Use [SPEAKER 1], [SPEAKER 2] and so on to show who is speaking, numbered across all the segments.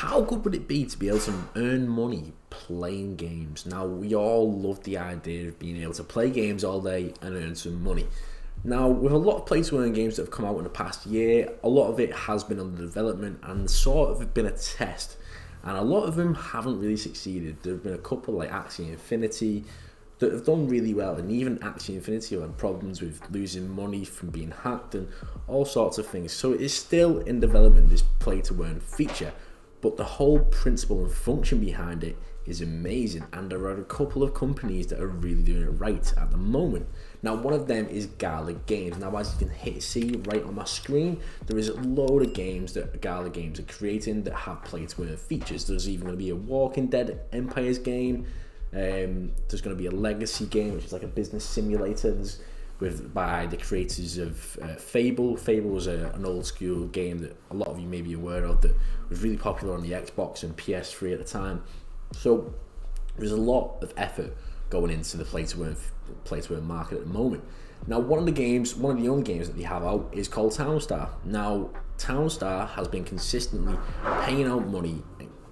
[SPEAKER 1] how good would it be to be able to earn money playing games? Now, we all love the idea of being able to play games all day and earn some money. Now, with a lot of play-to-earn games that have come out in the past year, a lot of it has been under development and sort of been a test. And a lot of them haven't really succeeded. There have been a couple like Axie Infinity that have done really well, and even Axie Infinity have had problems with losing money from being hacked and all sorts of things. So it is still in development, this play-to-earn feature, but the whole principle and function behind it is amazing, and there are a couple of companies that are really doing it right at the moment. Now, one of them is Gala Games. Now, as you can see right on my screen, there is a load of games that Gala Games are creating that have play-to-earn features. There's even going to be a Walking Dead Empires game. There's going to be a legacy game, which is like a business simulator by the creators of Fable. Fable was an old school game that a lot of you may be aware of that was really popular on the Xbox and PS3 at the time. So there's a lot of effort going into the play-to-earn market at the moment. Now, one of the only games that they have out is called Townstar. Now, Townstar has been consistently paying out money,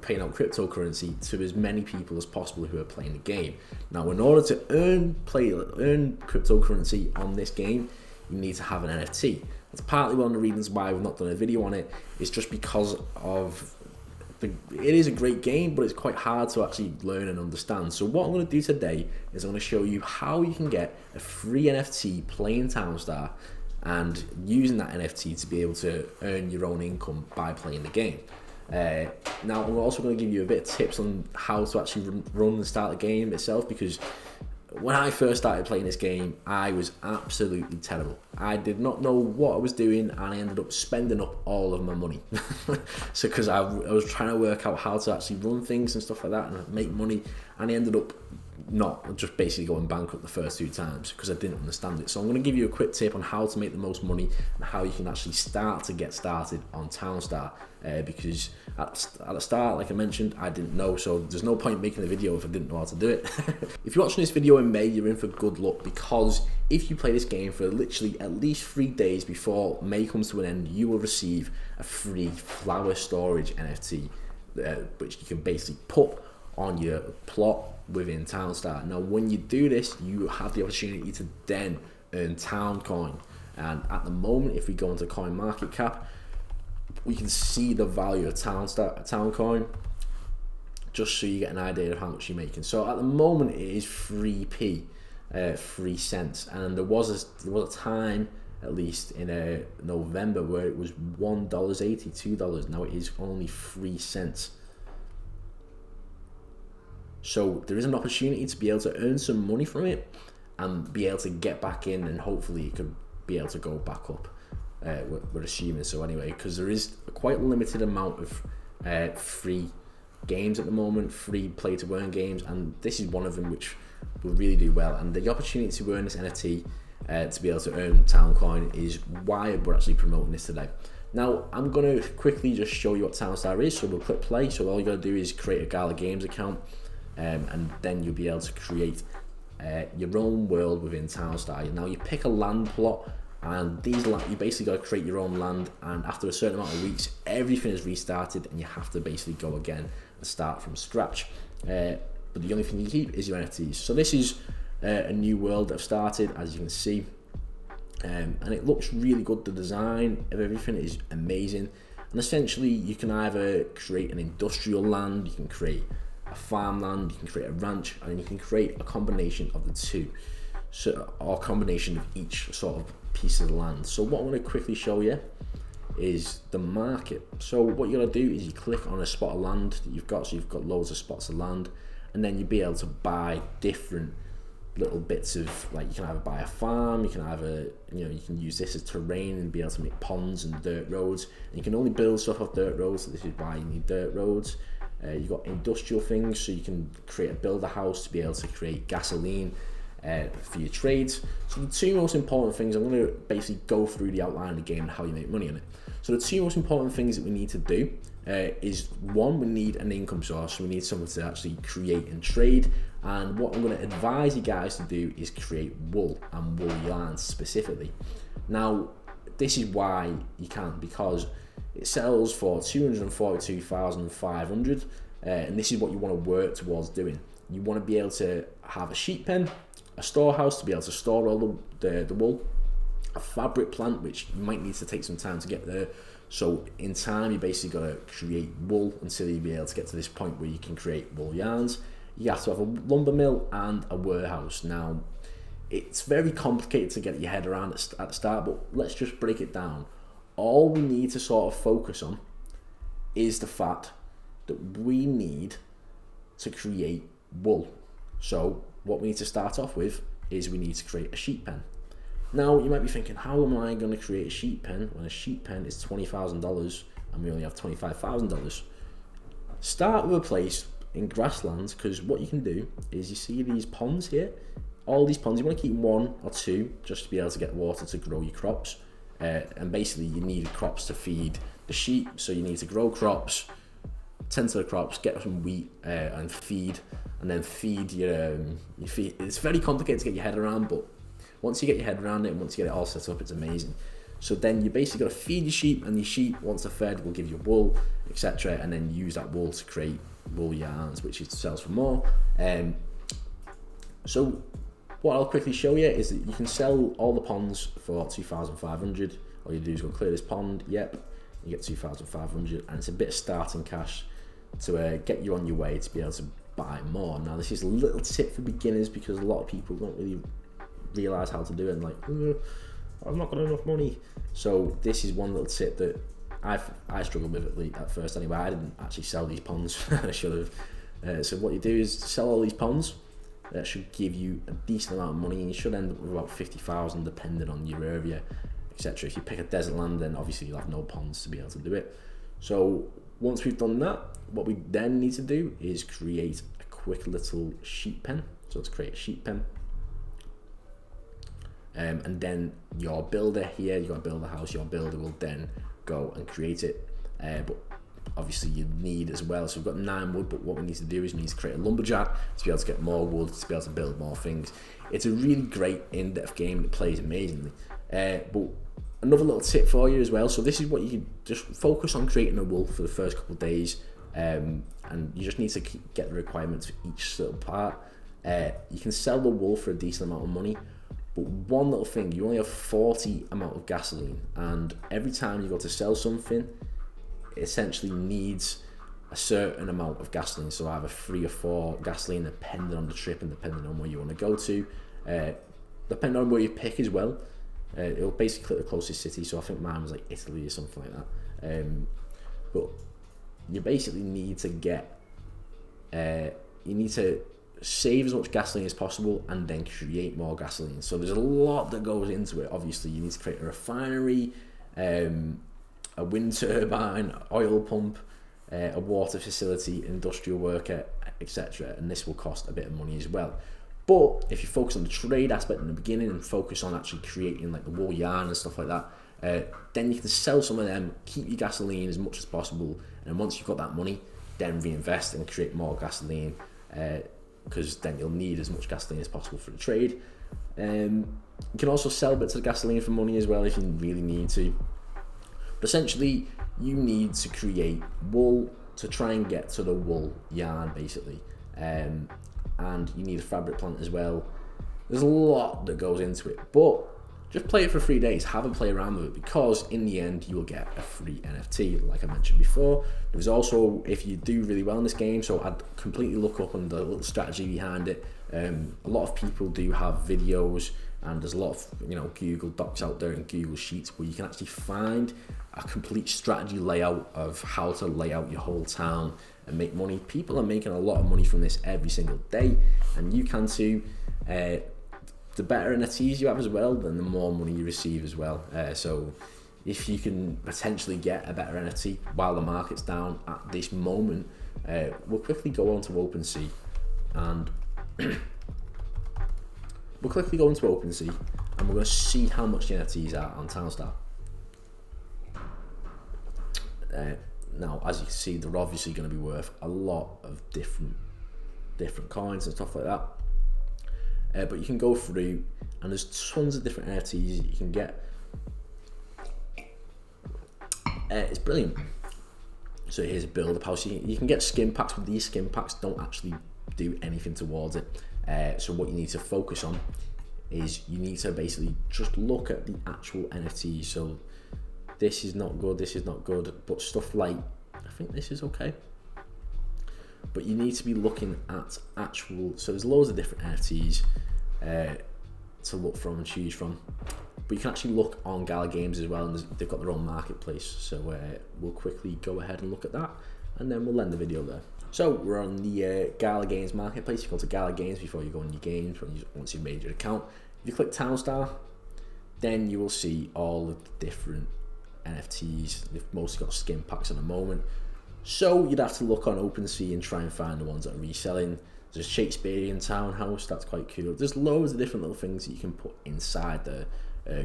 [SPEAKER 1] paying out cryptocurrency to as many people as possible who are playing the game. Now, in order to earn cryptocurrency on this game, you need to have an NFT. That's partly one of the reasons why we've not done a video on it. It's just because of it is a great game, but it's quite hard to actually learn and understand. So what I'm going to do today is I'm going to show you how you can get a free NFT playing Townstar and using that NFT to be able to earn your own income by playing the game. Now, I'm also going to give you a bit of tips on how to actually run and start the game itself, because when I first started playing this game, I was absolutely terrible. I did not know what I was doing, and I ended up spending up all of my money. So because I was trying to work out how to actually run things and stuff like that and make money, and I ended up just basically going bankrupt the first 2 times because I didn't understand it. So I'm going to give you a quick tip on how to make the most money and how you can actually start to get started on Townstar, because at the start, like I mentioned, I didn't know, so there's no point making a video if I didn't know how to do it. If you're watching this video in May, you're in for good luck, because if you play this game for literally at least 3 days before May comes to an end, you will receive a free flower storage NFT, which you can basically put on your plot within Townstar. Now, when you do this, you have the opportunity to then earn Town Coin. And at the moment, if we go into Coin Market Cap, we can see the value of Town Coin, just so you get an idea of how much you're making. So at the moment, it is 3p, 3 cents, and there was a time, at least in November, where it was $1.80, $2. Now it is only 3 cents. So there is an opportunity to be able to earn some money from it and be able to get back in, and hopefully you could be able to go back up. We're assuming so anyway, because there is a quite limited amount of free games at the moment, free play-to-earn games, and this is one of them which will really do well. And the opportunity to earn this NFT, to be able to earn Town Coin, is why we're actually promoting this today. Now, I'm going to quickly just show you what Townstar is, so we'll click play. So all you got to do is create a Gala Games account, and then you'll be able to create your own world within Townstar. Now, you pick a land plot, and you basically got to create your own land, and after a certain amount of weeks, everything is restarted, and you have to basically go again and start from scratch. But the only thing you keep is your NFTs. So this is a new world that I've started, as you can see, and it looks really good. The design of everything is amazing, and essentially you can either create an industrial land, you can create a farmland, you can create a ranch, and you can create a combination of the two, or a combination of each sort of piece of the land. So what I'm going to quickly show you is the market. So what you're going to do is you click on a spot of land that you've got, so you've got loads of spots of land, and then you'll be able to buy different little bits of, like, you can either buy a farm, you can either, you can use this as terrain and be able to make ponds and dirt roads, and you can only build stuff off dirt roads, so this is why you need dirt roads. You've got industrial things, so you can build a house to be able to create gasoline for your trades. So the 2 most important things, I'm going to basically go through the outline of the game and how you make money on it. So the 2 most important things that we need to do is, one, we need an income source. So we need someone to actually create and trade, and what I'm going to advise you guys to do is create wool and wool yarns specifically. Now, this is why you can't, because it sells for 242,500, and this is what you want to work towards doing. You want to be able to have a sheep pen, a storehouse to be able to store all the wool, a fabric plant, which you might need to take some time to get there. So in time, you basically got to create wool until you be able to get to this point where you can create wool yarns. You have to have a lumber mill and a warehouse. Now, it's very complicated to get your head around at the start, but let's just break it down. All we need to sort of focus on is the fact that we need to create wool. So what we need to start off with is we need to create a sheep pen. Now, you might be thinking, how am I going to create a sheep pen when a sheep pen is $20,000 and we only have $25,000? Start with a place in grasslands, because what you can do is you see these ponds here. All these ponds, you want to keep 1 or 2 just to be able to get water to grow your crops. And basically, you need crops to feed the sheep, so you need to grow crops, tend to the crops, get some wheat and feed, and then feed your feed. It's very complicated to get your head around, but once you get your head around it and once you get it all set up, it's amazing. So then you basically got to feed your sheep, and your sheep, once they're fed, will give you wool, etc. And then use that wool to create wool yarns, which it sells for more. So what I'll quickly show you is that you can sell all the ponds for 2,500. All you do is go clear this pond. Yep, you get 2,500, and it's a bit of starting cash to get you on your way to be able to buy more. Now, this is a little tip for beginners because a lot of people don't really realize how to do it, and like, I've not got enough money. So this is one little tip that I struggled with at first anyway. I didn't actually sell these ponds. I should have. So what you do is sell all these ponds. That should give you a decent amount of money, and you should end up with about 50,000 depending on your area, etc. If you pick a desert land, then obviously you'll have no ponds to be able to do it. So once we've done that, what we then need to do is create a quick little sheep pen. So let's create a sheep pen. And then your builder here, you've got to build a house, your builder will then go and create it. But obviously you need as well, so we've got 9 wood, but what we need to do is we need to create a lumberjack to be able to get more wood, to be able to build more things. It's a really great in-depth game that plays amazingly. But another little tip for you as well, so this is what you can just focus on creating a wool for the first couple of days, and you just need to get the requirements for each little part. You can sell the wool for a decent amount of money, but one little thing, you only have 40 amount of gasoline, and every time you go to sell something, it essentially needs a certain amount of gasoline, so either 3 or 4 gasoline depending on the trip and depending on where you want to go to, depending on where you pick as well. It'll basically click the closest city, so I think mine was like Italy or something like that. But you basically need to get you need to save as much gasoline as possible and then create more gasoline. So there's a lot that goes into it. Obviously you need to create a refinery, a wind turbine, oil pump, a water facility, industrial worker, etc. And this will cost a bit of money as well. But if you focus on the trade aspect in the beginning and focus on actually creating like the wool yarn and stuff like that, then you can sell some of them, keep your gasoline as much as possible, and once you've got that money, then reinvest and create more gasoline, because then you'll need as much gasoline as possible for the trade. You can also sell bits of gasoline for money as well if you really need to. But essentially, you need to create wool to try and get to the wool yarn, basically. And you need a fabric plant as well. There's a lot that goes into it, but just play it for 3 days. Have a play around with it, because in the end, you will get a free NFT, like I mentioned before. There's also, if you do really well in this game, so I'd completely look up on the little strategy behind it. A lot of people do have videos, and there's a lot of Google Docs out there and Google Sheets where you can actually find a complete strategy layout of how to lay out your whole town and make money. People are making a lot of money from this every single day, and you can too. The better NFTs you have as well, then the more money you receive as well. So if you can potentially get a better NFT while the market's down at this moment, we'll quickly go on to OpenSea, and we're going to see how much the NFTs are on Townstar. Now, as you can see, they're obviously going to be worth a lot of different coins and stuff like that. But you can go through, and there's tons of different NFTs you can get. It's brilliant. So here's a build up house. You can get skin packs, but these skin packs don't actually do anything towards it. So what you need to focus on is you need to basically just look at the actual NFTs. So this is not good, this is not good, but stuff like, I think this is okay. But you need to be looking at actual, so there's loads of different NFTs to look from and choose from. But you can actually look on Gala Games as well, and they've got their own marketplace. So we'll quickly go ahead and look at that, and then we'll end the video there. So we're on the Gala Games marketplace. You go to Gala Games before you go on your games, once you've made your account. If you click Townstar, then you will see all of the different NFTs. They've mostly got skin packs at the moment. So you'd have to look on OpenSea and try and find the ones that are reselling. There's a Shakespearean townhouse, that's quite cool. There's loads of different little things that you can put inside there.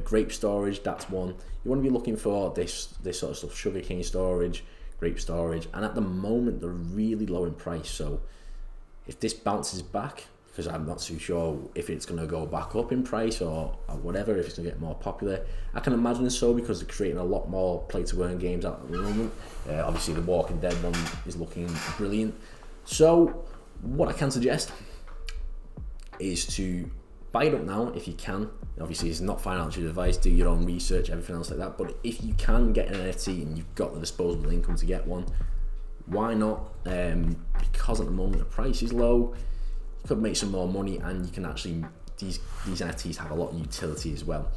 [SPEAKER 1] Grape storage, that's one. You want to be looking for this sort of stuff, sugarcane storage, grape storage, and at the moment they're really low in price. So if this bounces back, because I'm not too sure if it's going to go back up in price or whatever, if it's going to get more popular. I can imagine so, because they're creating a lot more play-to-earn games at the moment. Obviously the Walking Dead one is looking brilliant. So what I can suggest is to buy it up now if you can. Obviously it's not financial advice, do your own research, everything else like that, but if you can get an NFT and you've got the disposable income to get one, why not? Because at the moment the price is low, you could make some more money, and you can actually, these NFTs have a lot of utility as well.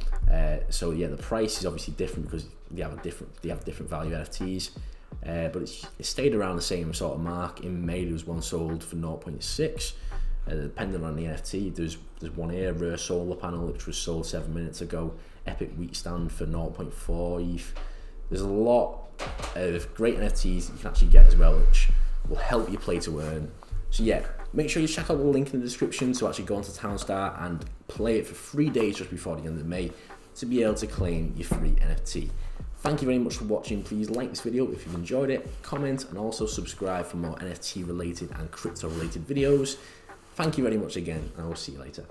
[SPEAKER 1] So yeah, the price is obviously different because they have different value NFTs, but it stayed around the same sort of mark. In May there was one sold for 0.6. Depending on the NFT, there's one here, Rare Solar Panel, which was sold 7 minutes ago. Epic Wheat Stand for 0.4 ETH. There's a lot of great NFTs that you can actually get as well, which will help you play to earn. So yeah, make sure you check out the link in the description to actually go onto Townstar and play it for 3 days just before the end of May to be able to claim your free NFT. Thank you very much for watching. Please like this video if you've enjoyed it, comment, and also subscribe for more NFT related and crypto related videos. Thank you very much again, and I will see you later.